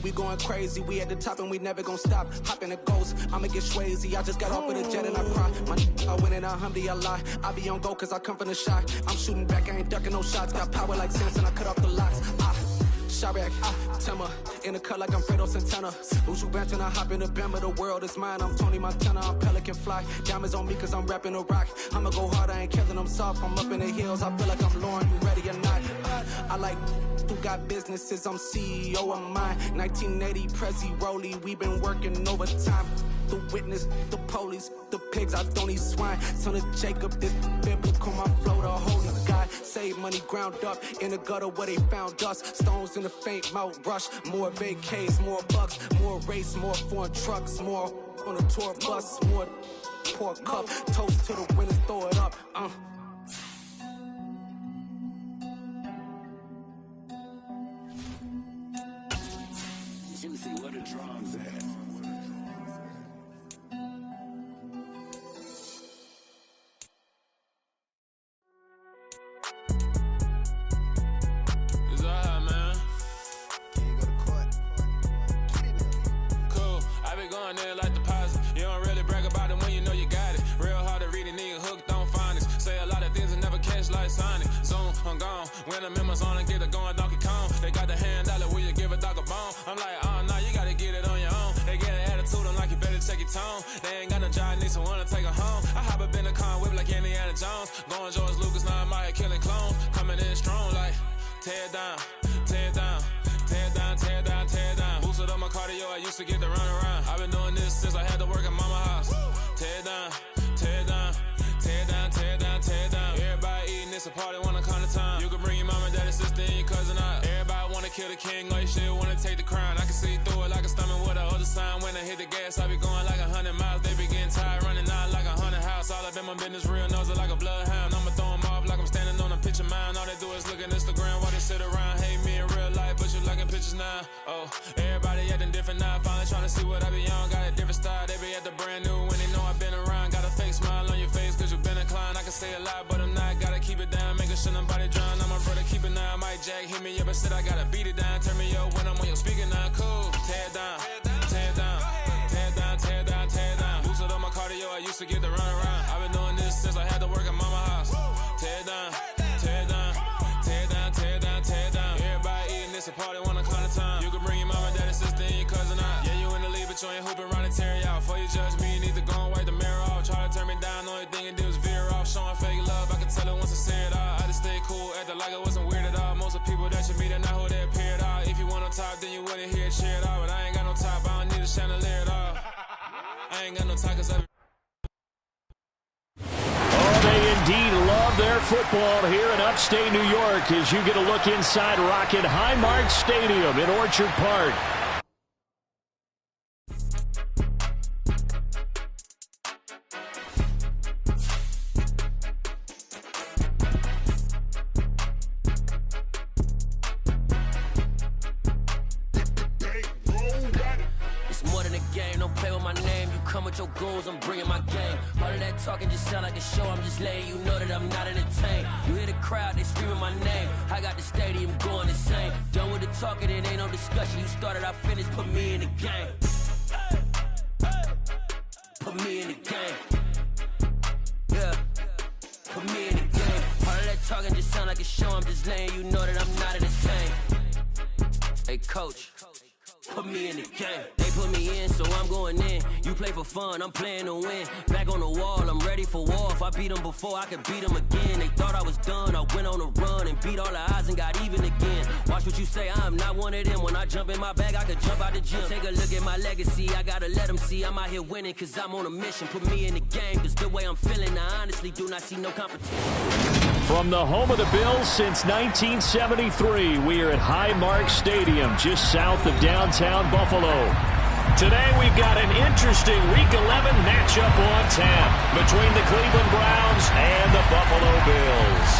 we going crazy. We at the top and we never gonna stop. Hop in a ghost, I'ma get Swayze. I just got off of the jet and I cry. I win in a Humvee, I lie. I be on go cause I come from the shot. I'm shooting back, I ain't ducking no shots. Got power like Samson, I cut off the locks. Chirac, Timmer, in the cut like I'm Fredo Santana. Uju Banton, I hop in the Bama, the world is mine. I'm Tony Montana, I'm Pelican Fly. Diamonds on me cause I'm rapping a rock. I'ma go hard, I ain't killing them soft. I'm up in the hills, I feel like I'm Lauren, you ready or not? I like who got businesses, I'm CEO of mine. 1980 Prezi Rolly, we been working overtime. The witness, the police, the pigs, I don't eat swine. Son of Jacob, this biblical, my flow, the holy God. Save money ground up in the gutter where they found us. Stones in the faint mouth rush. More vacays, more bucks, more race, more foreign trucks, more on a tour bus, more pour cup. Toast to the winners, throw it up. Juicy, where the drums at? When I'm in my zone and get it going Donkey Kong. They got the hand dollar, will you give a dog a bone? I'm like, oh no, you gotta get it on your own. They get an attitude, I'm like, you better check your tone. They ain't got no job, need someone to take her home. I hop up in the car, whip like Indiana Jones. Going George Lucas, now I'm out here killing clones. Coming in strong like, tear down, tear down, tear down, tear down, tear down. Boosted up my cardio, I used to get to run around. I've been doing this since I had to work at mama house. Tear down, tear down, tear down, tear down, tear down. Everybody eating, it's a party, wanna come to time. You can bring your mama, daddy, sister, and your cousin out. Everybody wanna kill the king, or you shit wanna take the crown. I can see through it like a stomach with a other sign. When I hit the gas, I be going like 100 miles. They be getting tired, running out like 100 house. All up in my business, real nose like a bloodhound. I'ma throw them off like I'm standing on a picture mound. All they do is look at Instagram while they sit around. Hate me in real life, but you liking pictures now. Oh, everybody acting different now. Finally trying to see what I be on. Got a different style, they be at the brand new when they know I've been around. Got a fake smile on your face cause you been inclined. I can say a lot, but I'm not. Gotta keep it down, making sure nobody drown. I'm my brother, keep it now. Mike Jack hit me up and said I gotta beat it down. Turn me up when I'm on your speaker now. Cool, tear down, tear down, tear down, tear down, tear down. Boosted up my cardio, I used to get to run around. I've been doing this since I had to work at mama house. Tear down, tear down, tear down, tear down, tear down. Everybody eating, it's a party, wanna call the time. You can bring your mama, daddy, sister, and your cousin out. Yeah, you in the lead, but you ain't hooping around and tear out. Before you judge me, you need to go and wipe the mirror off. Try to turn me down, only thing you do is veer off. Showing fake love, I can tell it once I say it all. I just stay cool, acting like I wasn't weird at all. Most of the people that you meet are not who they appear at all. If you want on top, then you wouldn't hear it cheer at all. But I ain't got no top, I don't need a chandelier at all. I ain't got no top cause I... Oh, they indeed love their football here in upstate New York as you get a look inside Rocket Highmark Stadium in Orchard Park. Your goals, I'm bringing my game. All of that talking just sound like a show. I'm just letting you know that I'm not entertained. You hear the crowd, they screaming my name. I got the stadium going insane. Done with the talking, it ain't no discussion. You started, I finished, put me in the game. Put me in the game. Yeah, put me in the game. All of that talking just sound like a show. I'm just letting you know that I'm not entertained. Hey, coach. Put me in the game. They put me in, so I'm going in. You play for fun, I'm playing to win. Back on the wall, I'm ready for war. If I beat them before, I could beat them again. They thought I was done, I went on a run and beat all the odds and got even again. Watch what you say, I'm not one of them. When I jump in my bag, I could jump out the gym. Take a look at my legacy, I gotta let them see I'm out here winning, cause I'm on a mission. Put me in the game, cause the way I'm feeling, I honestly do not see no competition. From the home of the Bills since 1973, we are at Highmark Stadium, just south of downtown Buffalo. Today we've got an interesting Week 11 matchup on tap between the Cleveland Browns and the Buffalo Bills.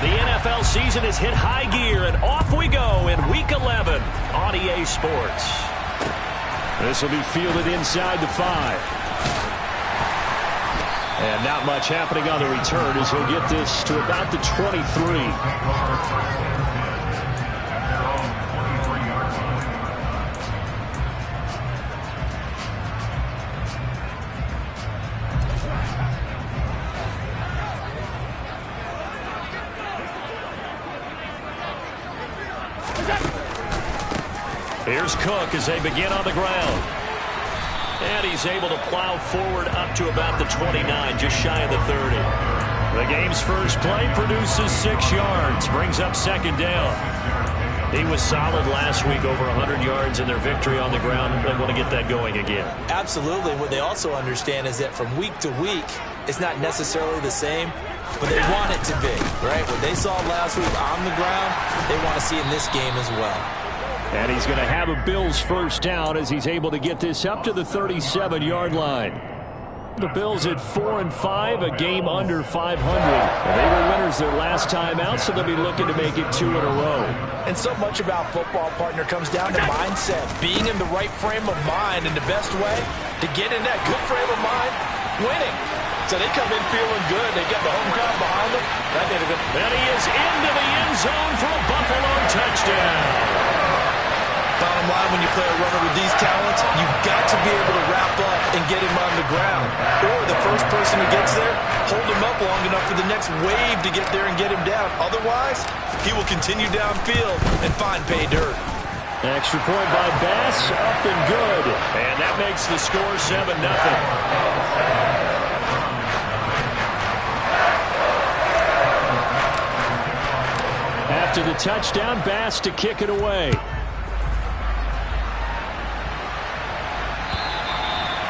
The NFL season has hit high gear, and off we go in Week 11 on EA Sports. This will be fielded inside the 5. And not much happening on the return as he'll get this to about the 23. Here's Cook as they begin on the ground. And he's able to plow forward up to about the 29, just shy of the 30. The game's first play produces 6 yards, brings up second down. He was solid last week, over 100 yards in their victory on the ground. They want to get that going again. Absolutely. What they also understand is that from week to week, it's not necessarily the same, but they want it to be, right? What they saw last week on the ground, they want to see in this game as well. And he's going to have a Bills first down as he's able to get this up to the 37-yard line. The Bills at 4-5, a game under 500. And they were winners their last time out, so they'll be looking to make it 2 in a row. And so much about football, partner, comes down to mindset. Being in the right frame of mind, and the best way to get in that good frame of mind, winning. So they come in feeling good. They get the home crowd behind them. And he is into the end zone for a Buffalo touchdown. Bottom line, when you play a runner with these talents, you've got to be able to wrap up and get him on the ground. Or the first person who gets there, hold him up long enough for the next wave to get there and get him down. Otherwise, he will continue downfield and find pay dirt. Extra point by Bass, up and good. And that makes the score 7-0. After the touchdown, Bass to kick it away.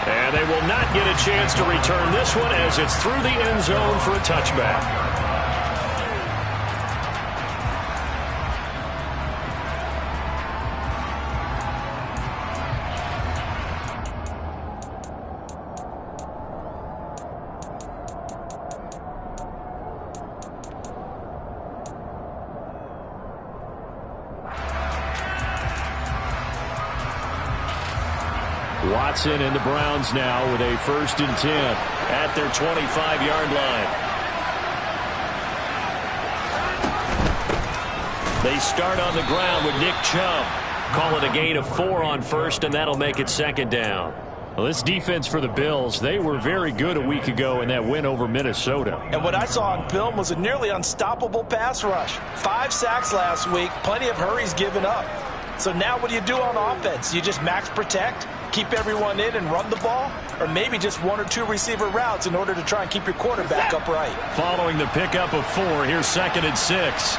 And they will not get a chance to return this one as it's through the end zone for a touchback. Watson and the Browns now with a 1st and 10 at their 25-yard line. They start on the ground with Nick Chubb. Call it a gain of 4 on 1st, and that'll make it 2nd down. Well, this defense for the Bills, they were very good a week ago in that win over Minnesota. And what I saw on film was a nearly unstoppable pass rush. 5 sacks last week, plenty of hurries given up. So now what do you do on offense? You just max protect, keep everyone in and run the ball, or maybe just 1 or 2 receiver routes in order to try and keep your quarterback upright. Following the pickup of 4, here's 2nd and 6.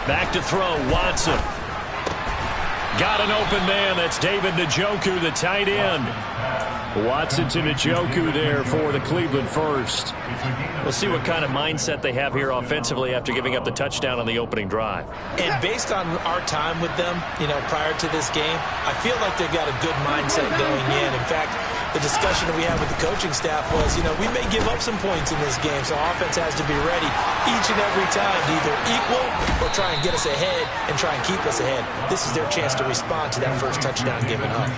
Back to throw, Watson. Got an open man. That's David Njoku, the tight end. Watson to Njoku there for the Cleveland first. We'll see what kind of mindset they have here offensively after giving up the touchdown on the opening drive. And based on our time with them, prior to this game, I feel like they've got a good mindset going in. In fact, the discussion that we had with the coaching staff was, we may give up some points in this game, so offense has to be ready each and every time to either equal or try and get us ahead and try and keep us ahead. This is their chance to respond to that first touchdown given up.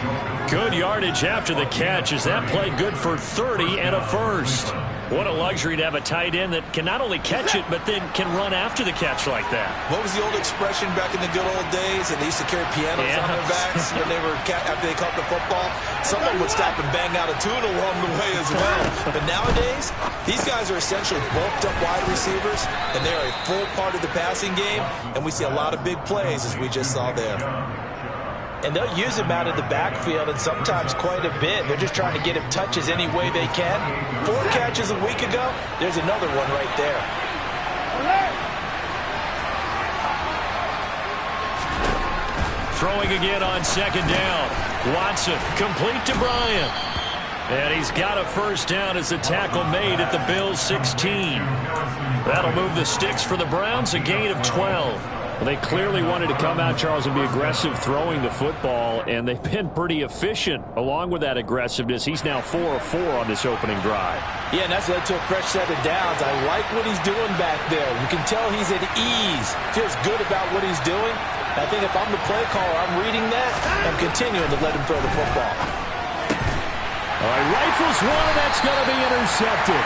Good yardage after the catch as that play good for 30 and a first. What a luxury to have a tight end that can not only catch it, but then can run after the catch like that. What was the old expression back in the good old days? And they used to carry pianos on their backs when they were after they caught the football. Someone would stop and bang out a tune along the way as well. But nowadays, these guys are essentially bulked up wide receivers, and they are a full part of the passing game. And we see a lot of big plays, as we just saw there. And they'll use him out of the backfield, and sometimes quite a bit. They're just trying to get him touches any way they can. 4 catches a week ago. There's another one right there. Throwing again on 2nd down. Watson complete to Bryant. And he's got a first down as the tackle made at the Bills' 16. That'll move the sticks for the Browns, a gain of 12. Well, they clearly wanted to come out, Charles, and be aggressive throwing the football, and they've been pretty efficient along with that aggressiveness. He's now 4 of 4 on this opening drive. Yeah, and that's led to a fresh set of downs. I like what he's doing back there. You can tell he's at ease. Feels good about what he's doing. I think if I'm the play caller, I'm reading that. I'm continuing to let him throw the football. All right, rifles one, that's going to be intercepted.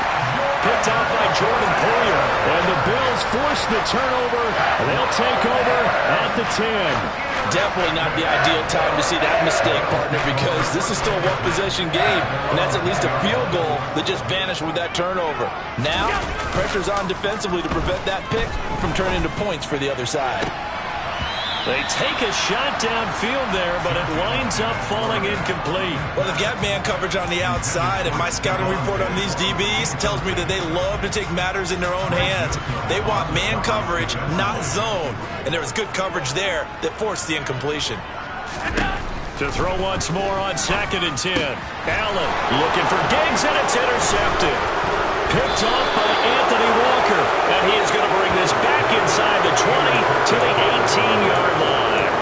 Picked out by Jordan Poyer. And the Bills force the turnover. They'll take over at the 10. Definitely not the ideal time to see that mistake, partner, because this is still a one-possession game, and that's at least a field goal that just vanished with that turnover. Now, pressure's on defensively to prevent that pick from turning into points for the other side. They take a shot downfield there, but it winds up falling incomplete. Well, they've got man coverage on the outside, and my scouting report on these DBs tells me that they love to take matters in their own hands. They want man coverage, not zone, and there was good coverage there that forced the incompletion. To throw once more on 2nd and 10. Allen looking for Diggs, and it's intercepted. Picked off by Anthony Walker, and he is going to bring this back inside the 20 to the 18-yard line.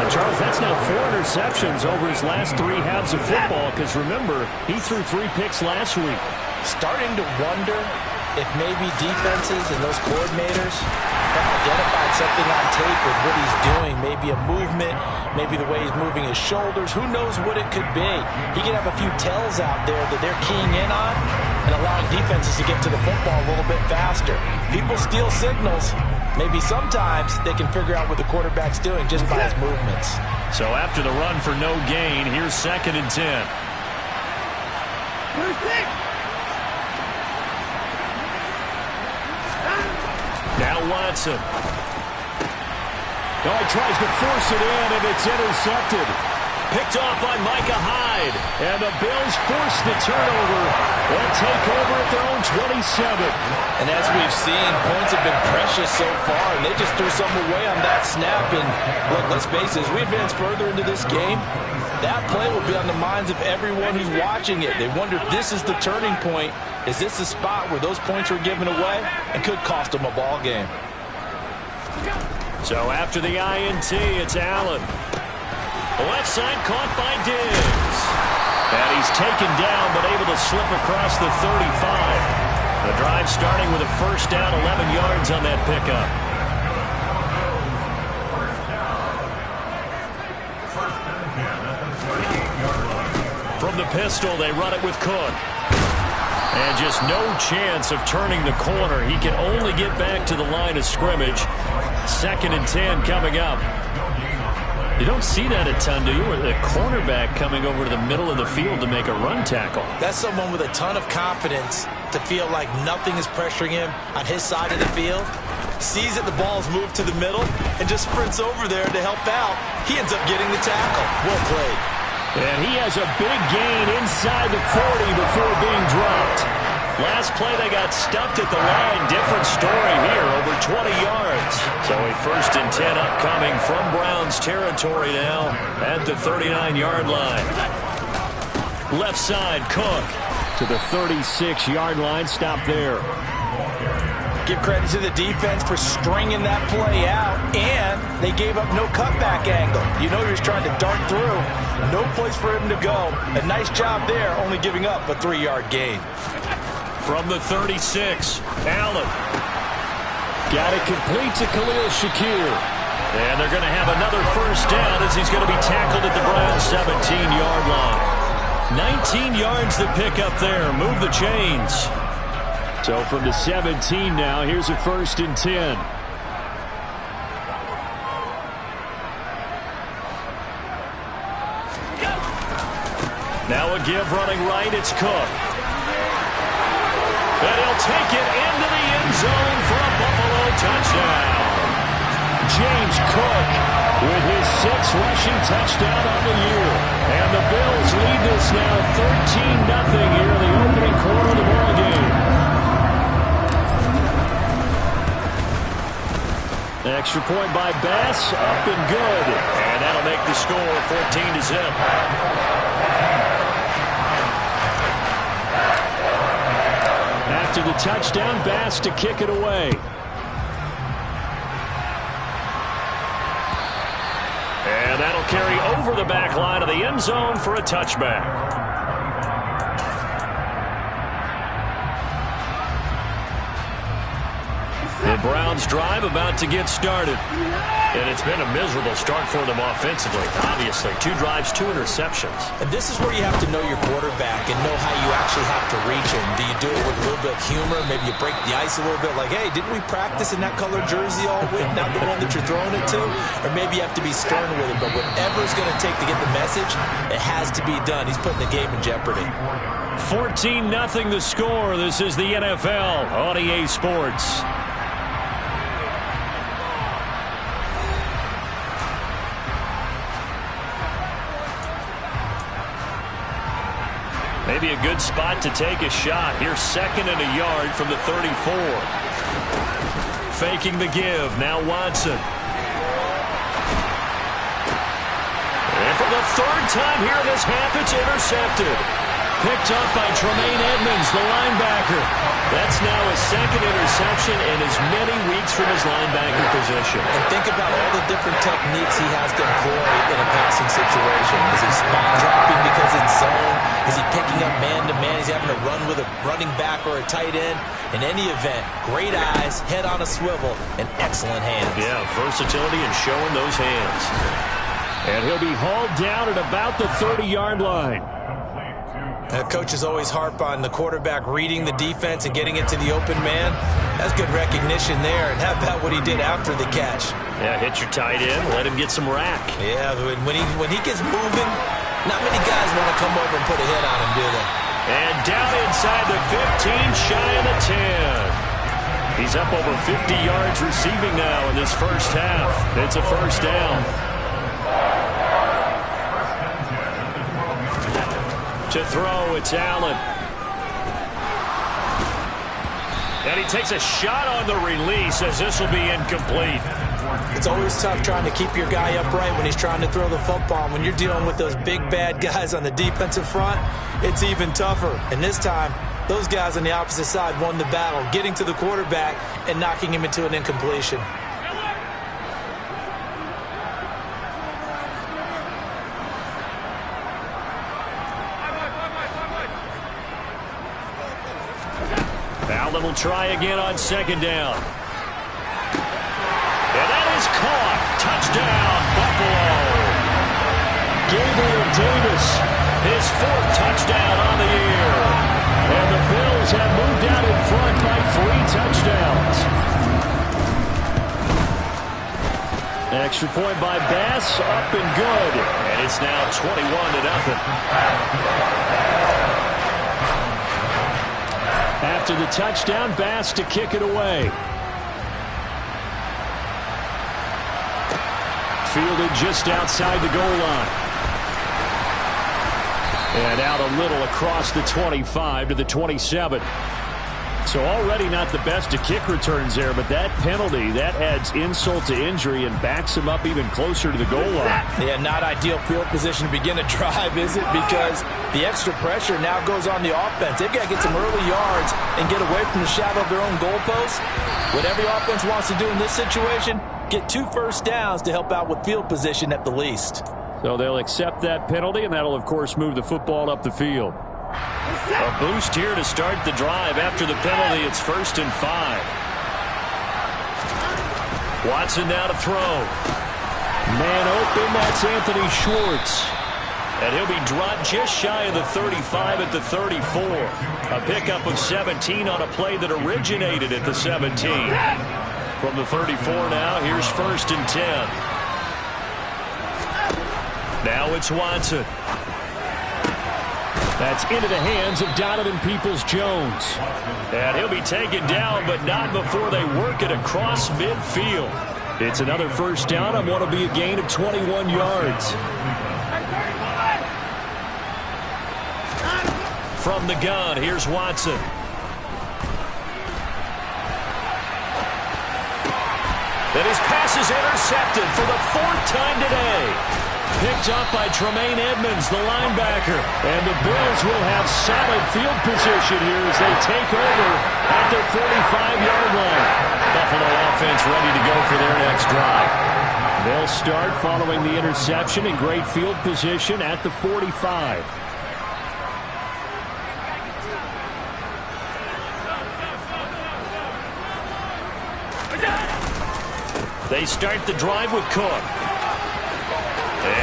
And Charles, that's now 4 interceptions over his last 3 halves of football, because remember, he threw 3 picks last week. Starting to wonder if maybe defenses and those coordinators have identified something on tape with what he's doing. Maybe a movement, maybe the way he's moving his shoulders. Who knows what it could be? He could have a few tells out there that they're keying in on and allowing defenses to get to the football a little bit faster. People steal signals. Maybe sometimes they can figure out what the quarterback's doing just by his movements. So after the run for no gain, here's 2nd and 10. Now Watson. Oh, he tries to force it in, and it's intercepted. Picked off by Micah Hyde. And the Bills force the turnover and take over at their own 27. And as we've seen, points have been precious so far, and they just threw something away on that snap. And look, let's face it, as we advance further into this game, that play will be on the minds of everyone who's watching it. They wonder if this is the turning point. Is this the spot where those points were given away and could cost them a ball game? So after the INT, it's Allen. The left side caught by Diggs. And he's taken down, but able to slip across the 35. The drive starting with a first down, 11 yards on that pickup. From the pistol, they run it with Cook. And just no chance of turning the corner. He can only get back to the line of scrimmage. 2nd and 10 coming up. You don't see that a ton, do you? Where the cornerback coming over to the middle of the field to make a run tackle. That's someone with a ton of confidence to feel like nothing is pressuring him on his side of the field. Sees that the ball's moved to the middle and just sprints over there to help out. He ends up getting the tackle. Well played. And he has a big gain inside the 40 before being dropped. Last play, they got stuffed at the line. Different story here, over 20 yards. So a 1st and 10 upcoming from Browns territory now at the 39-yard line. Left side, Cook to the 36-yard line. Stop there. Give credit to the defense for stringing that play out, and they gave up no cutback angle. You know he was trying to dart through. No place for him to go. A nice job there, only giving up a 3-yard gain. From the 36, Allen. Got it complete to Khalil Shakir. And they're going to have another first down as he's going to be tackled at the Browns' 17-yard line. 19 yards to pick up there. Move the chains. So from the 17 now, here's a 1st and 10. Now a give running right, it's Cook. And he'll take it into the end zone for a Buffalo touchdown. James Cook with his 6th rushing touchdown on the year. And the Bills lead this now 13-0 here in the opening quarter of the ballgame. Extra point by Bass, up and good. And that'll make the score 14-0. After the touchdown, Bass to kick it away. And that'll carry over the back line of the end zone for a touchback. The Browns drive about to get started. And it's been a miserable start for them offensively. Obviously, 2 drives, 2 interceptions. And this is where you have to know your quarterback and know how you actually have to reach him. Do you do it with a little bit of humor? Maybe you break the ice a little bit like, hey, didn't we practice in that color jersey all week, not the one that you're throwing it to? Or maybe you have to be stern with him. But whatever it's going to take to get the message, it has to be done. He's putting the game in jeopardy. 14-0 the score. This is the NFL on EA Sports. Maybe a good spot to take a shot. Here's 2nd and a yard from the 34. Faking the give. Now Watson. And for the 3rd time here in this half, it's intercepted. Picked up by Tremaine Edmonds, the linebacker. That's now his 2nd interception in as many weeks from his linebacker position. And think about all the different techniques he has to employ in a passing situation. Is he spot dropping because it's zone? Is he picking up man-to-man? He's having to run with a running back or a tight end. In any event, great eyes, head on a swivel, and excellent hands. Yeah, versatility and showing those hands. And he'll be hauled down at about the 30-yard line. Coaches always harp on the quarterback reading the defense and getting it to the open man. That's good recognition there. And how about what he did after the catch? Yeah, hit your tight end, let him get some rack. Yeah, when he gets moving, not many guys want to come over and put a hit on him, do they? And down inside the 15, shy of the 10. He's up over 50 yards receiving now in this first half. It's a first down. To throw, it's Allen. And he takes a shot on the release as this will be incomplete. It's always tough trying to keep your guy upright when he's trying to throw the football. When you're dealing with those big, bad guys on the defensive front, it's even tougher. And this time, those guys on the opposite side won the battle, getting to the quarterback and knocking him into an incompletion. Allen will try again on 2nd down. And that is caught. Touchdown, Buffalo. Gabriel Davis, his 4th touchdown on the year. And the Bills have moved out in front by 3 touchdowns. Extra point by Bass, up and good. And it's now 21-0. After the touchdown, Bass to kick it away. Fielded just outside the goal line. And out a little across the 25 to the 27. So already not the best of kick returns there, but that penalty, that adds insult to injury and backs him up even closer to the goal line. Yeah, not ideal field position to begin a drive, is it? Because the extra pressure now goes on the offense. They've got to get some early yards and get away from the shadow of their own goalposts. What every offense wants to do in this situation, get 2 first downs to help out with field position at the least. So they'll accept that penalty, and that'll, of course, move the football up the field. A boost here to start the drive. After the penalty, it's 1st and 5. Watson now to throw. Man open, that's Anthony Schwartz. And he'll be dropped just shy of the 35 at the 34. A pickup of 17 on a play that originated at the 17. From the 34 now, here's 1st and 10. Now it's Watson. That's into the hands of Donovan Peoples-Jones. And he'll be taken down, but not before they work it across midfield. It's another first down on what will be a gain of 21 yards. From the gun, here's Watson. And his pass is intercepted for the 4th time today. Picked up by Tremaine Edmonds, the linebacker. And the Bills will have solid field position here as they take over at their 45-yard line. Buffalo offense ready to go for their next drive. They'll start following the interception in great field position at the 45. They start the drive with Cook.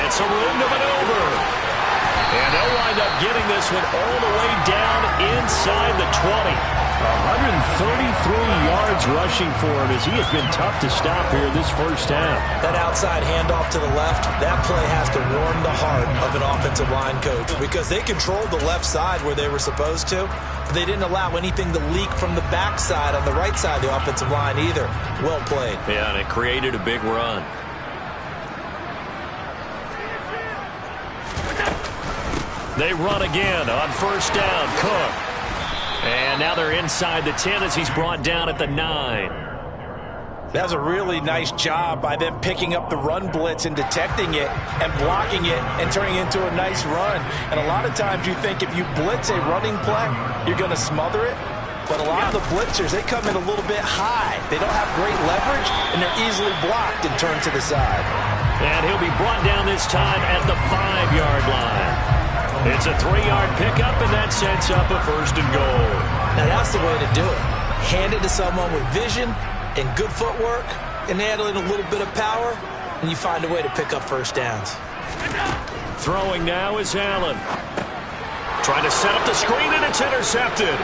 It's a room to maneuver. And they'll wind up getting this one all the way down inside the 20. 133 yards rushing for him as he has been tough to stop here this first half. That outside handoff to the left, that play has to warm the heart of an offensive line coach because they controlled the left side where they were supposed to, but they didn't allow anything to leak from the backside on the right side of the offensive line either. Well played. Yeah, and it created a big run. They run again on first down. Cook. And now they're inside the 10 as he's brought down at the 9. That was a really nice job by them picking up the run blitz and detecting it and blocking it and turning it into a nice run. And a lot of times you think if you blitz a running play, you're going to smother it. But a lot of the blitzers, they come in a little bit high. They don't have great leverage, and they're easily blocked and turned to the side. And he'll be brought down this time at the 5-yard line. It's a 3-yard pickup, and that sets up a first and goal. Now that's the way to do it. Hand it to someone with vision and good footwork, and handle it a little bit of power, and you find a way to pick up first downs. Throwing now is Allen. Trying to set up the screen, and it's intercepted.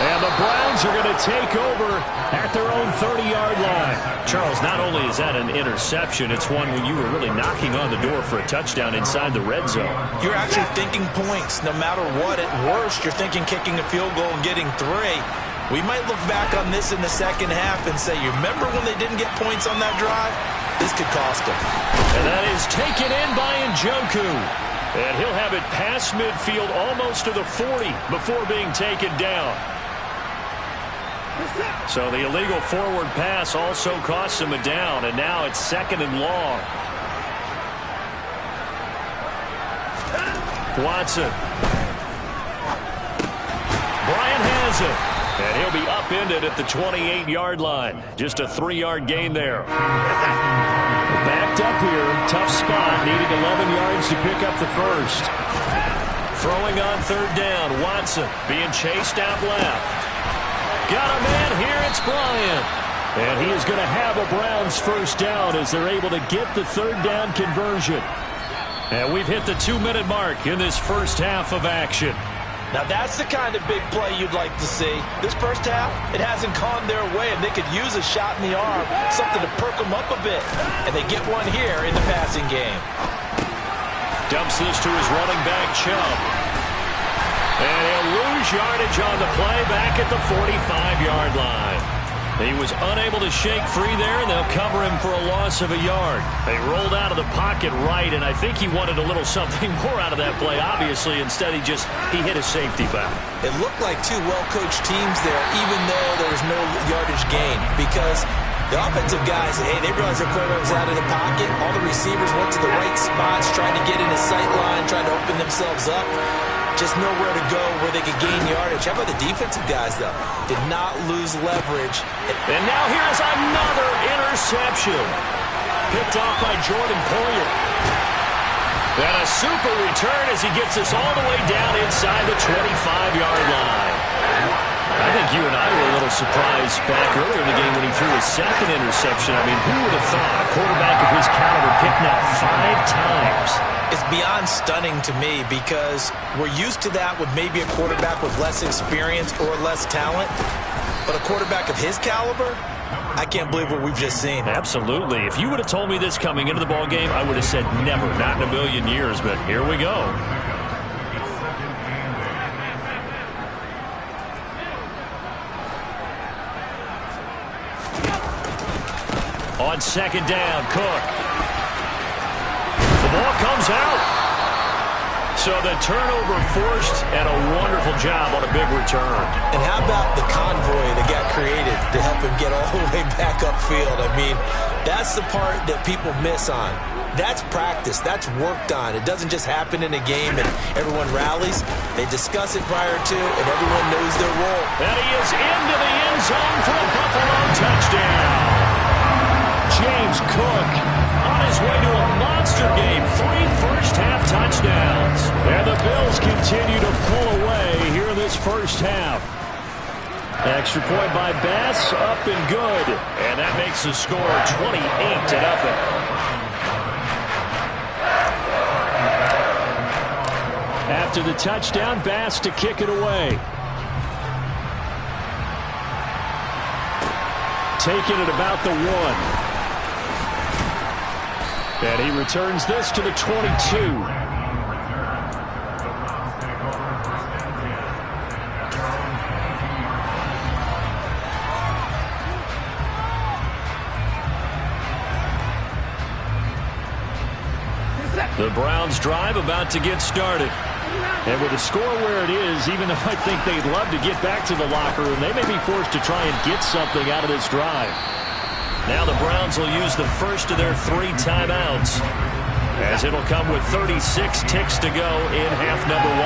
And the Browns are going to take over at their own 30-yard line. Charles, not only is that an interception, it's one when you were really knocking on the door for a touchdown inside the red zone. You're actually thinking points. No matter what, at worst, you're thinking kicking a field goal and getting 3. We might look back on this in the second half and say, you remember when they didn't get points on that drive? This could cost them. And that is taken in by Njoku. And he'll have it past midfield almost to the 40 before being taken down. So the illegal forward pass also costs him a down, and now it's 2nd and long. Watson. Bryant has it. And he'll be upended at the 28-yard line. Just a 3-yard gain there. Backed up here. Tough spot. Needing 11 yards to pick up the first. Throwing on 3rd down. Watson being chased out left. Got a man here, it's Bryant. And he is going to have a Browns first down as they're able to get the 3rd down conversion. And we've hit the 2-minute mark in this first half of action. Now that's the kind of big play you'd like to see. This first half, it hasn't gone their way, and they could use a shot in the arm, something to perk them up a bit. And they get one here in the passing game. Dumps this to his running back, Chubb. And he'll lose yardage on the play back at the 45-yard line. He was unable to shake free there, and they'll cover him for a loss of a yard. They rolled out of the pocket right, and I think he wanted a little something more out of that play, obviously. Instead, he hit a safety back. It looked like 2 well-coached teams there, even though there was no yardage gain, because the offensive guys, hey, they realized their quarterback was out of the pocket. All the receivers went to the right spots, tried to get in his sight line, tried to open themselves up. Just nowhere to go where they could gain yardage. How about the defensive guys, though? Did not lose leverage. And now here's another interception. Picked off by Jordan Poyer. And a super return as he gets us all the way down inside the 25-yard line. I think you and I were a little surprised back earlier in the game when he threw his 2nd interception. I mean, who would have thought a quarterback of his caliber picked now 5 times? It's beyond stunning to me because we're used to that with maybe a quarterback with less experience or less talent. But a quarterback of his caliber, I can't believe what we've just seen. Absolutely. If you would have told me this coming into the ballgame, I would have said never, not in a million years. But here we go. On 2nd down, Cook. The ball comes out. So the turnover forced and a wonderful job on a big return. And how about the convoy that got created to help him get all the way back upfield? I mean, that's the part that people miss on. That's practice. That's worked on. It doesn't just happen in a game and everyone rallies. They discuss it prior to, and everyone knows their role. And he is into the end zone for a Buffalo touchdown. James Cook on his way to a monster game. 3 first-half touchdowns. And the Bills continue to pull away here in this first half. Extra point by Bass, up and good. And that makes the score 28-0. After the touchdown, Bass to kick it away. Taking it about the 1. And he returns this to the 22. The Browns drive about to get started. And with the score where it is, even though I think they'd love to get back to the locker room, they may be forced to try and get something out of this drive. Now the Browns will use the first of their 3 timeouts, as it'll come with 36 ticks to go in half number 1.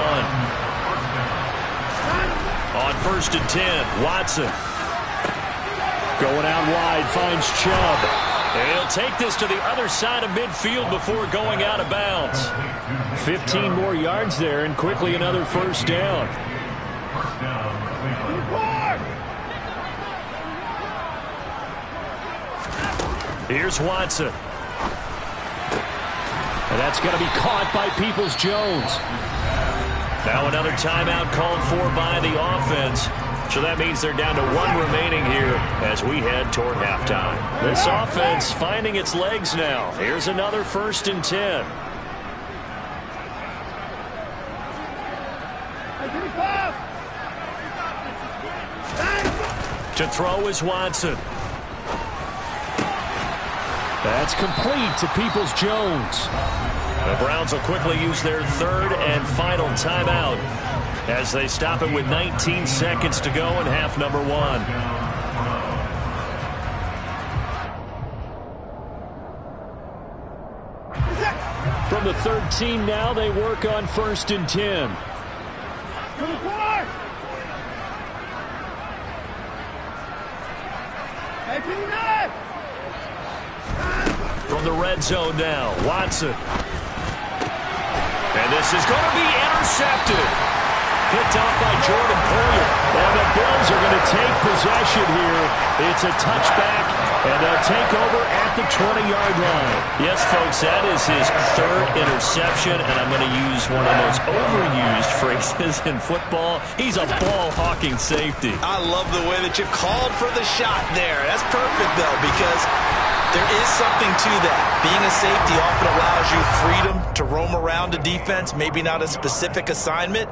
On 1st and 10, Watson. Going out wide, finds Chubb. And he'll take this to the other side of midfield before going out of bounds. 15 more yards there, and quickly another first down. Here's Watson. And that's going to be caught by Peoples-Jones. Now another timeout called for by the offense. So that means they're down to 1 remaining here as we head toward halftime. This offense finding its legs now. Here's another 1st and 10. To throw is Watson. That's complete to Peoples-Jones. The Browns will quickly use their 3rd and final timeout as they stop it with 19 seconds to go in half number 1. From the 13 now, they work on 1st and 10. From the red zone now, Watson. And this is going to be intercepted. Picked off by Jordan Poyer. And the Bills are going to take possession here. It's a touchback, and they'll take over at the 20-yard line. Yes, folks, that is his 3rd interception, and I'm going to use one of the most overused phrases in football. He's a ball-hawking safety. I love the way that you called for the shot there. That's perfect, though, because there is something to that. Being a safety often allows you freedom to roam around a defense, maybe not a specific assignment.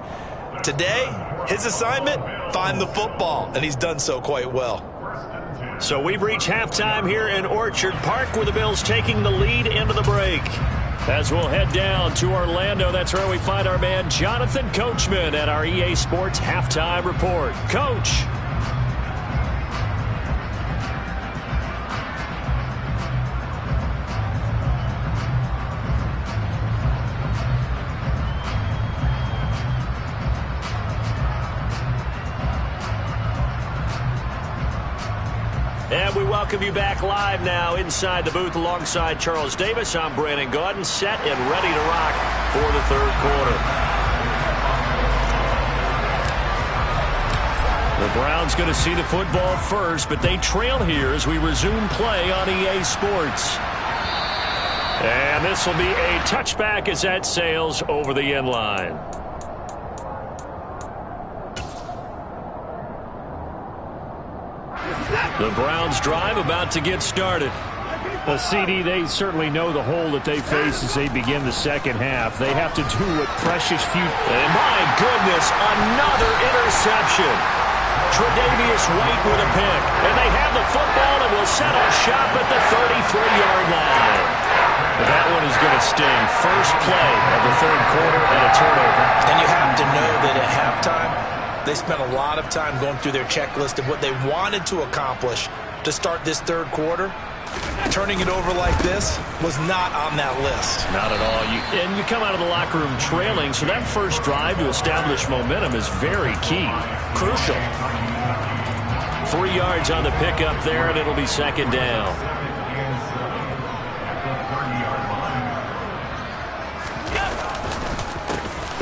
Today, his assignment, find the football, and he's done so quite well. So we've reached halftime here in Orchard Park with the Bills taking the lead into the break. As we'll head down to Orlando, that's where we find our man Jonathan Coachman at our EA Sports Halftime Report. Coach. And we welcome you back live now inside the booth alongside Charles Davis. I'm Brandon Gaudin, set and ready to rock for the 3rd quarter. The Browns going to see the football first, but they trail here as we resume play on EA Sports. And this will be a touchback as that sails over the end line. The Browns drive about to get started. The CD, they certainly know the hole that they face as they begin the second half. They have to do what precious few... And my goodness, another interception. Tre'Davious White with a pick. And they have the football and will set up shop at the 33-yard line. But that one is going to sting. First play of the 3rd quarter and a turnover. And you have to know that at halftime, they spent a lot of time going through their checklist of what they wanted to accomplish to start this 3rd quarter. Turning it over like this was not on that list. Not at all. And you come out of the locker room trailing, so that first drive to establish momentum is very key. Crucial. 3 yards on the pickup there, and it'll be 2nd down.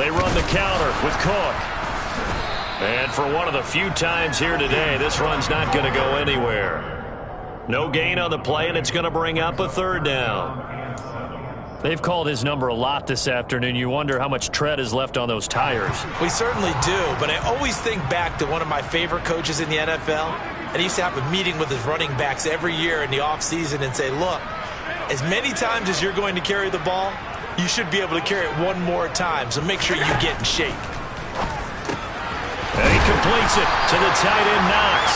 They run the counter with Cook. And for one of the few times here today, this run's not going to go anywhere. No gain on the play, and it's going to bring up a third down. They've called his number a lot this afternoon. You wonder how much tread is left on those tires. We certainly do, but I always think back to one of my favorite coaches in the NFL. And he used to have a meeting with his running backs every year in the offseason and say, look, as many times as you're going to carry the ball, you should be able to carry it one more time, so make sure you get in shape. And he completes it to the tight end, Knox.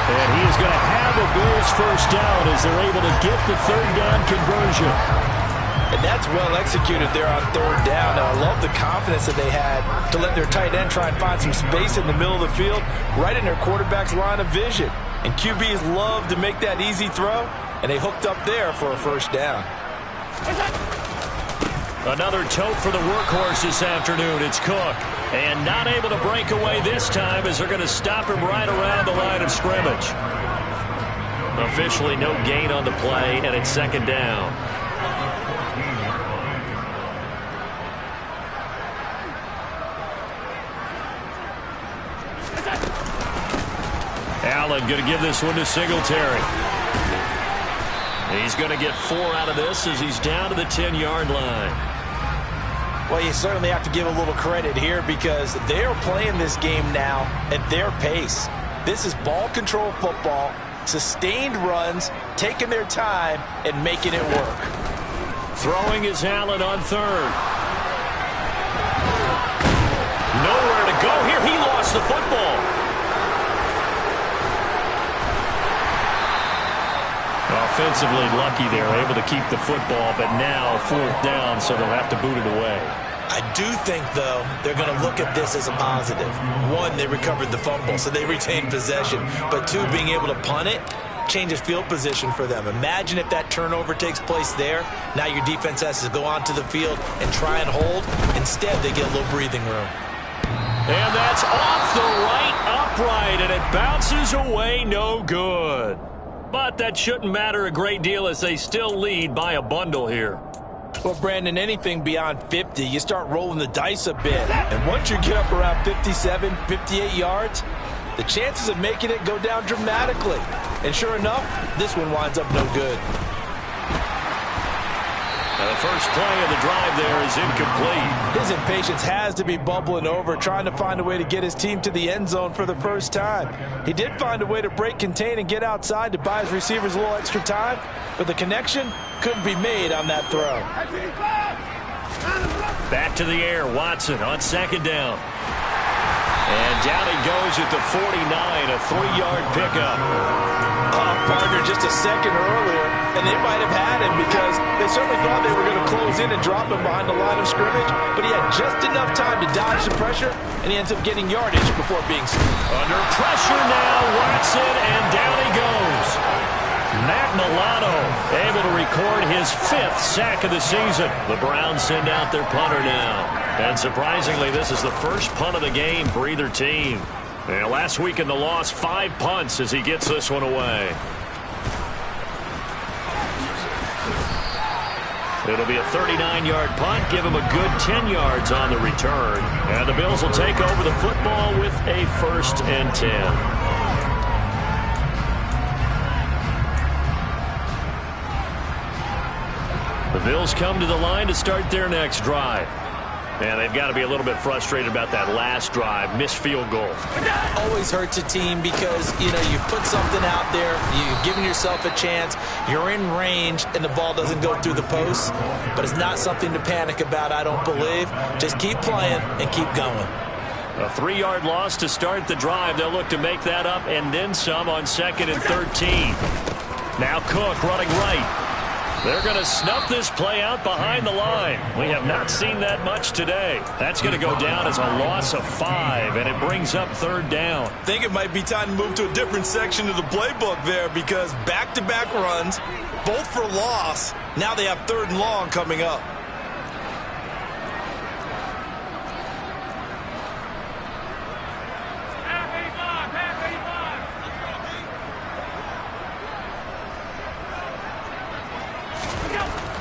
And he is going to have a Bills first down as they're able to get the third down conversion. And that's well executed there on third down. And I love the confidence that they had to let their tight end try and find some space in the middle of the field, right in their quarterback's line of vision. And QBs love to make that easy throw, and they hooked up there for a first down. Another tote for the workhorse this afternoon. It's Cook. And not able to break away this time as they're going to stop him right around the line of scrimmage. Officially no gain on the play, and it's second down. Allen going to give this one to Singletary. He's going to get 4 out of this as he's down to the 10-yard line. Well, you certainly have to give a little credit here because they are playing this game now at their pace. This is ball control football, sustained runs, taking their time, and making it work. Throwing is Allen on third. Nowhere to go here. He lost the football. Offensively lucky they're able to keep the football, but now fourth down, so they'll have to boot it away. I do think, though, they're going to look at this as a positive. One, they recovered the fumble, so they retained possession. But two, being able to punt it changes field position for them. Imagine if that turnover takes place there. Now your defense has to go onto the field and try and hold. Instead, they get a little breathing room. And that's off the right upright, and it bounces away no good. But that shouldn't matter a great deal as they still lead by a bundle here. Well, Brandon, anything beyond 50, you start rolling the dice a bit. And once you get up around 57, 58 yards, the chances of making it go down dramatically. And sure enough, this one winds up no good. And the first play of the drive there is incomplete. His impatience has to be bubbling over, trying to find a way to get his team to the end zone for the first time. He did find a way to break contain and get outside to buy his receivers a little extra time, but the connection couldn't be made on that throw. Back to the air, Watson on second down. And down he goes at the 49, a 3-yard pickup. Oh, partner, just a second earlier, and they might have had him because they certainly thought they were going to close in and drop him behind the line of scrimmage, but he had just enough time to dodge the pressure, and he ends up getting yardage before being stopped. Under pressure now, Watson, and down he goes. Matt Milano able to record his 5th sack of the season. The Browns send out their punter now. And surprisingly, this is the first punt of the game for either team. And last week in the loss, 5 punts as he gets this one away. It'll be a 39-yard punt, give him a good 10 yards on the return. And the Bills will take over the football with a 1st and 10. The Bills come to the line to start their next drive. And they've got to be a little bit frustrated about that last drive, missed field goal. Always hurts a team because, you've put something out there, you've given yourself a chance, you're in range, and the ball doesn't go through the posts. But it's not something to panic about, I don't believe. Just keep playing and keep going. A 3-yard loss to start the drive. They'll look to make that up and then some on 2nd and 13. Now Cook running right. They're going to snuff this play out behind the line. We have not seen that much today. That's going to go down as a loss of 5, and it brings up 3rd down. I think it might be time to move to a different section of the playbook there because back-to-back runs, both for loss. Now they have 3rd and long coming up.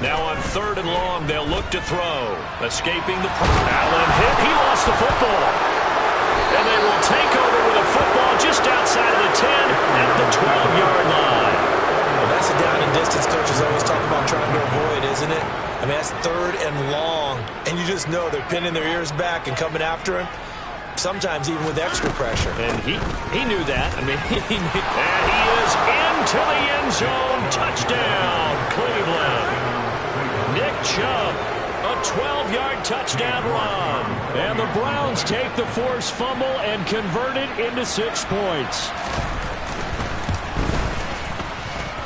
Now on 3rd and long, they'll look to throw. Escaping the Allen hit. He lost the football. And they will take isn't it? I mean, that's 3rd and long, and you just know they're pinning their ears back and coming after him, sometimes even with extra pressure. And he knew that. I mean, and he is into the end zone. Touchdown, Cleveland. Nick Chubb, a 12-yard touchdown run. And the Browns take the forced fumble and convert it into 6 points.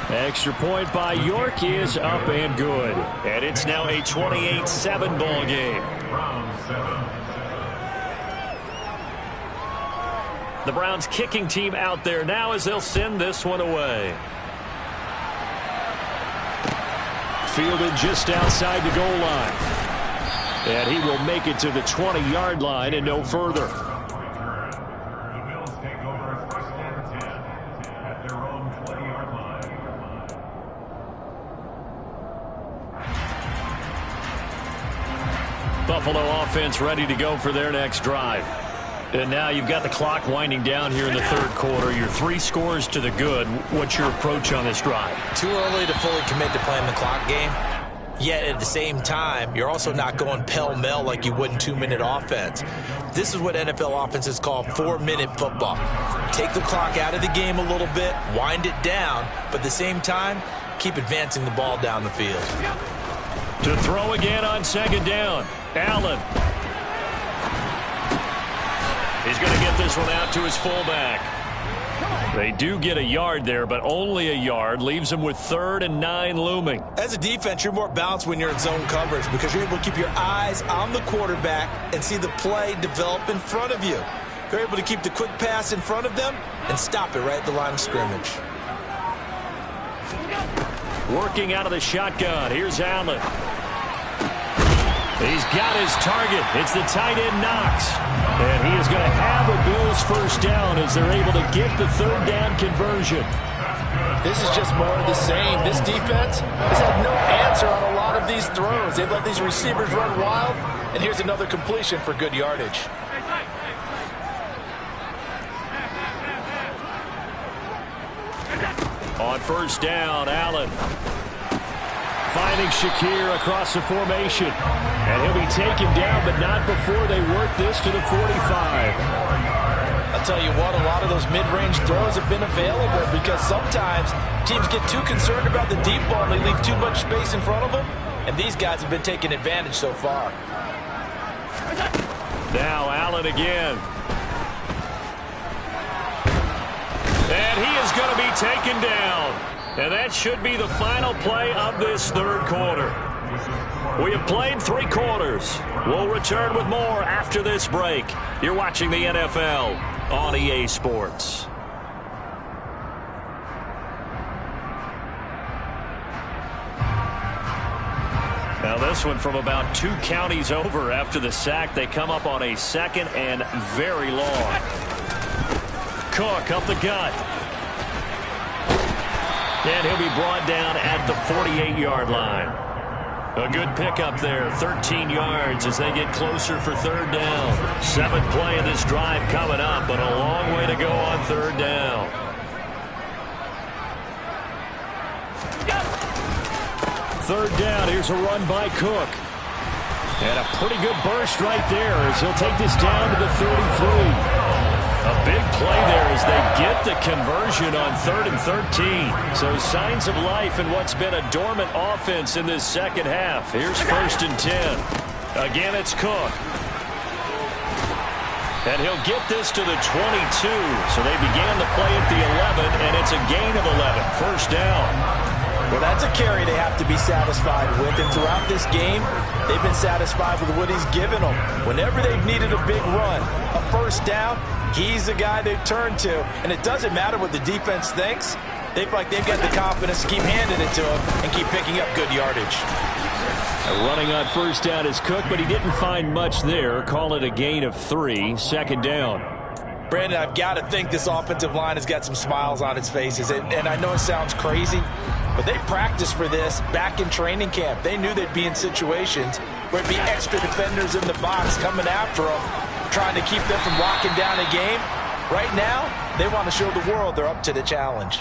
Extra point by York is up and good. And it's now a 28-7 ball game. The Browns kicking team out there now as they'll send this one away. Fielded just outside the goal line. And he will make it to the 20-yard line and no further. Buffalo offense ready to go for their next drive. And now you've got the clock winding down here in the 3rd quarter. You're 3 scores to the good. What's your approach on this drive? Too early to fully commit to playing the clock game. Yet at the same time, you're also not going pell-mell like you would in 2-minute offense. This is what NFL offenses call 4-minute football. Take the clock out of the game a little bit, wind it down, but at the same time, keep advancing the ball down the field. To throw again on 2nd down. Allen. He's going to get this one out to his fullback. They do get a yard there, but only a yard. Leaves them with 3rd and 9 looming. As a defense, you're more balanced when you're in zone coverage because you're able to keep your eyes on the quarterback and see the play develop in front of you. You're able to keep the quick pass in front of them and stop it right at the line of scrimmage. Working out of the shotgun. Here's Allen. He's got his target. It's the tight end Knox. And he is going to have a Bills first down as they're able to get the 3rd down conversion. This is just more of the same. This defense has had no answer on a lot of these throws. They've let these receivers run wild, and here's another completion for good yardage. On 1st down, Allen. Finding Shakir across the formation. And he'll be taken down, but not before they work this to the 45. I'll tell you what, a lot of those mid-range throws have been available because sometimes teams get too concerned about the deep ball and they leave too much space in front of them. And these guys have been taking advantage so far. Now Allen again. And he is going to be taken down. And that should be the final play of this 3rd quarter. We have played 3 quarters. We'll return with more after this break. You're watching the NFL on EA Sports. Now this one from about 2 counties over after the sack. They come up on a 2nd and very long. Cook up the gut. And he'll be brought down at the 48-yard line. A good pickup there, 13 yards as they get closer for 3rd down. 7th play of this drive coming up, but a long way to go on 3rd down. Third down, here's a run by Cook. And a pretty good burst right there as he'll take this down to the 33. A big play there as they get the conversion on 3rd and 13. So signs of life in what's been a dormant offense in this 2nd half. Here's 1st and 10. Again, it's Cook. And he'll get this to the 22. So they began the play at the 11, and it's a gain of 11. 1st down. Well, that's a carry they have to be satisfied with. And throughout this game, they've been satisfied with what he's given them. Whenever they've needed a big run, a 1st down, he's the guy they've turned to. And it doesn't matter what the defense thinks. They feel like they've got the confidence to keep handing it to him and keep picking up good yardage. Running on 1st down is Cook, but he didn't find much there. Call it a gain of 3. 2nd down. Brandon, I've got to think this offensive line has got some smiles on its faces. And I know it sounds crazy, but they practiced for this back in training camp. They knew they'd be in situations where it'd be extra defenders in the box coming after them, trying to keep them from locking down a game. Right now, they want to show the world they're up to the challenge.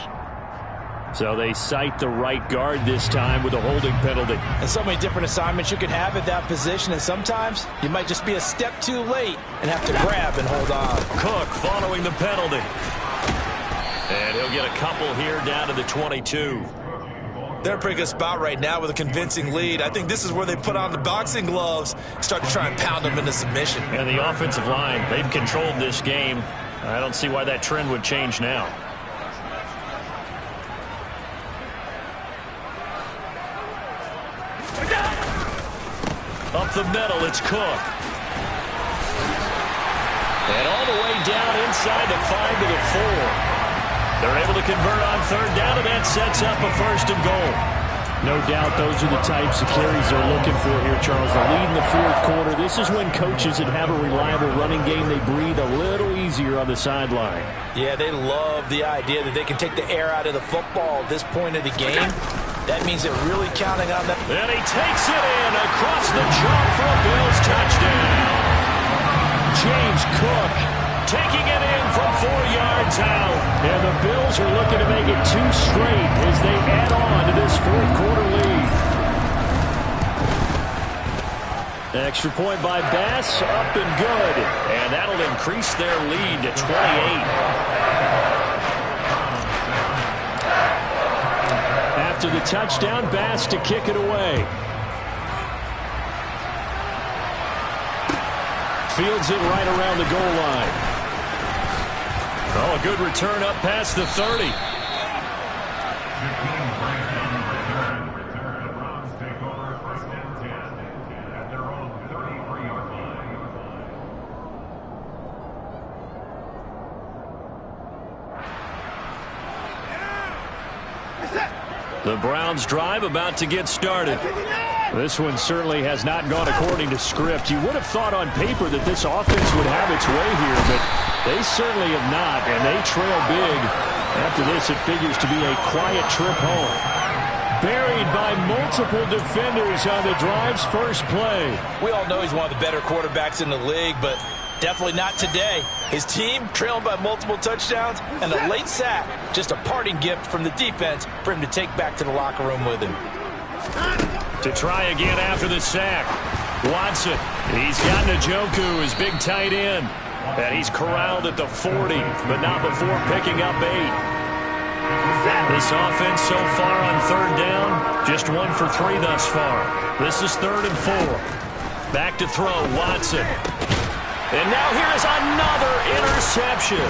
So they cite the right guard this time with a holding penalty. And so many different assignments you can have at that position, and sometimes you might just be a step too late and have to grab and hold on. Cook following the penalty. And he'll get a couple here down to the 22. They're in a pretty good spot right now with a convincing lead. I think this is where they put on the boxing gloves, start to try and pound them into submission. And the offensive line, they've controlled this game. I don't see why that trend would change now. Up the middle, it's Cook. And all the way down inside the 5 to the 4. They're able to convert on third down, and that sets up a 1st and goal. No doubt those are the types of carries they're looking for here, Charles. The lead in the 4th quarter. This is when coaches that have a reliable running game, they breathe a little easier on the sideline. Yeah, they love the idea that they can take the air out of the football at this point of the game. That means they're really counting on them. And he takes it in across the chalk for a Bills touchdown. James Cook taking it in from 4 yards out. And the Bills are looking to make it 2 straight as they add on to this 4th quarter lead. Extra point by Bass, up and good. And that'll increase their lead to 28. After the touchdown, Bass to kick it away. Fields it right around the goal line. Oh, a good return up past the 30. The Browns drive about to get started. This one certainly has not gone according to script. You would have thought on paper that this offense would have its way here, but they certainly have not, and they trail big. After this, it figures to be a quiet trip home. Buried by multiple defenders on the drive's first play. We all know he's one of the better quarterbacks in the league, but definitely not today. His team trailing by multiple touchdowns and a late sack. Just a parting gift from the defense for him to take back to the locker room with him. To try again after the sack. Watson, he's got Njoku, his big tight end. And he's corralled at the 40, but not before picking up 8. This offense so far on third down, just 1 for 3 thus far. This is 3rd and 4. Back to throw, Watson. And now here is another interception.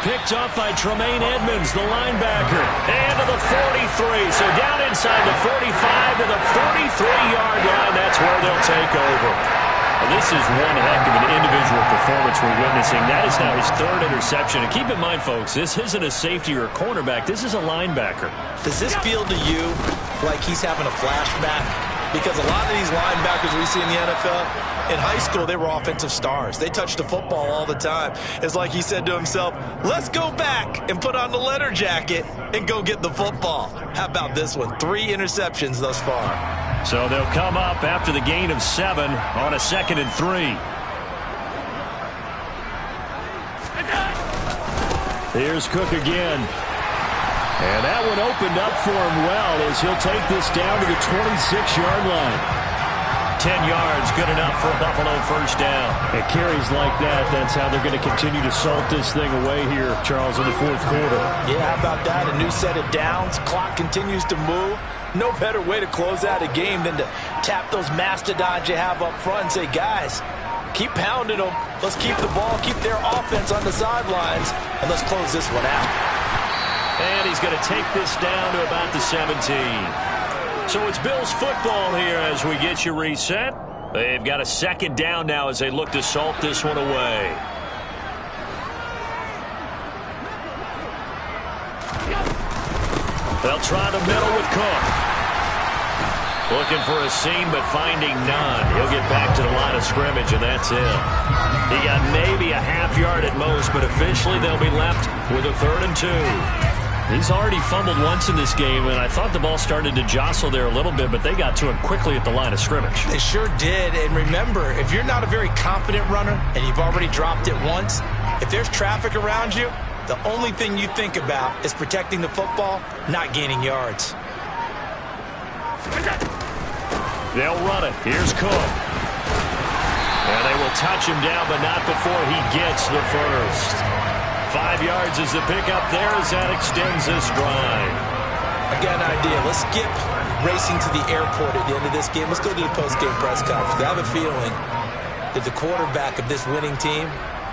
Picked up by Tremaine Edmonds, the linebacker. And to the 43. So down inside the 45 to the 43-yard line. That's where they'll take over. Well, this is one heck of an individual performance we're witnessing. That is now his 3rd interception. And keep in mind, folks, this isn't a safety or a cornerback. This is a linebacker. Does this feel to you like he's having a flashback? Because a lot of these linebackers we see in the NFL, in high school, they were offensive stars. They touched the football all the time. It's like he said to himself, let's go back and put on the leather jacket and go get the football. How about this one? 3 interceptions thus far. So they'll come up after the gain of 7 on a 2nd and 3. Here's Cook again. And that one opened up for him well as he'll take this down to the 26-yard line. 10 yards, good enough for a Buffalo 1st down. It carries like that. That's how they're going to continue to salt this thing away here, Charles, in the 4th quarter. Yeah, how about that? A new set of downs. Clock continues to move. No better way to close out a game than to tap those mastodons you have up front and say, guys, keep pounding them. Let's keep the ball, keep their offense on the sidelines, and let's close this one out. And he's going to take this down to about the 17. So it's Bills football here as we get you reset. They've got a 2nd down now as they look to salt this one away. They'll try the middle with Cook. Looking for a seam, but finding none. He'll get back to the line of scrimmage, and that's it. He got maybe a half yard at most, but officially they'll be left with a 3rd and 2. He's already fumbled once in this game, and I thought the ball started to jostle there a little bit, but they got to him quickly at the line of scrimmage. They sure did, and remember, if you're not a very confident runner and you've already dropped it once, if there's traffic around you, The only thing you think about is protecting the football, not gaining yards. They'll run it. Here's Cook. And they will touch him down, but not before he gets the first. 5 yards is the pickup there as that extends this drive. I got an idea. Let's skip racing to the airport at the end of this game. Let's go to the post-game press conference. I have a feeling that the quarterback of this winning team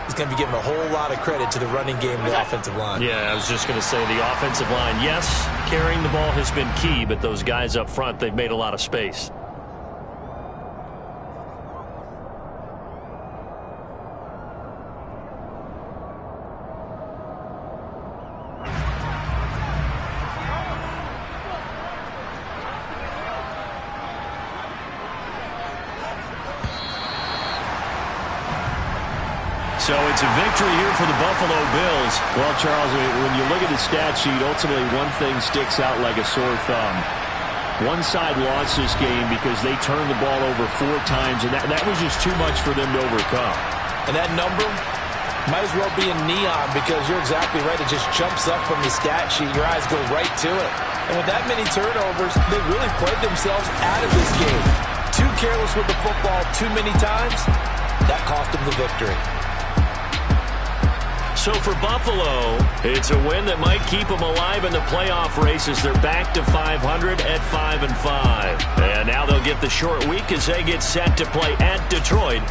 is going to be given a whole lot of credit to the running game and the offensive line. Yeah, I was just going to say the offensive line, yes, carrying the ball has been key, but those guys up front, they've made a lot of space. So it's a victory here for the Buffalo Bills. Well, Charles, when you look at the stat sheet, ultimately one thing sticks out like a sore thumb. One side lost this game because they turned the ball over 4 times, and that was just too much for them to overcome. And that number might as well be in neon because you're exactly right. It just jumps up from the stat sheet. Your eyes go right to it. And with that many turnovers, they really played themselves out of this game. Too careless with the football too many times. That cost them the victory. So for Buffalo, it's a win that might keep them alive in the playoff race as they're back to 500 at 5-5. And now they'll get the short week as they get set to play at Detroit.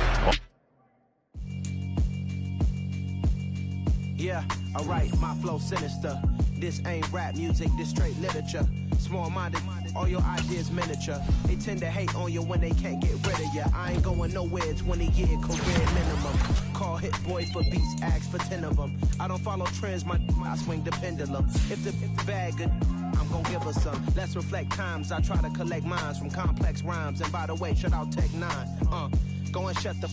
Yeah, alright, my flow sinister. This ain't rap music, this straight literature. Small-minded, all your ideas miniature. They tend to hate on you when they can't get rid of you. I ain't going nowhere, 20-year career minimum. Call Hit Boy for beats, ask for 10 of them. I don't follow trends, I swing the pendulum. If the bag good, I'm gonna give her some. Let's reflect times, I try to collect minds from complex rhymes. And by the way, shout out Tech 9. Go and shut the